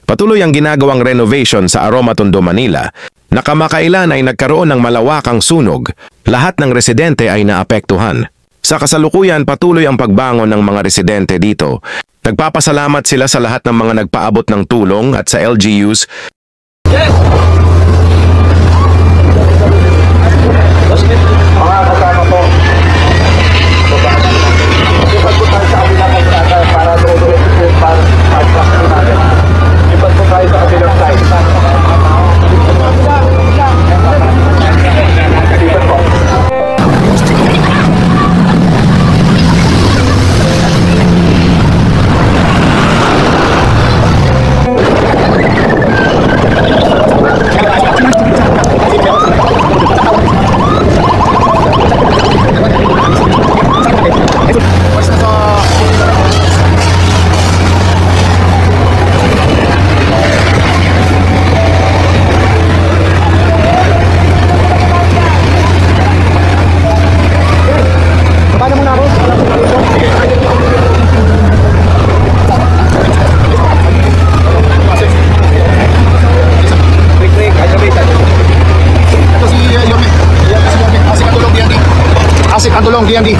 Patuloy ang ginagawang renovation sa Aroma Tondo, Manila, na kamakailan ay nagkaroon ng malawakang sunog. Lahat ng residente ay naapektuhan. Sa kasalukuyan, patuloy ang pagbangon ng mga residente dito. Nagpapasalamat sila sa lahat ng mga nagpaabot ng tulong at sa LGUs. Mga kasama po, ipag po tayo sa kabilang side para doon para natin. Ipag po tayo sa kabilang side. Ipag po. Asik ang tulong DMD.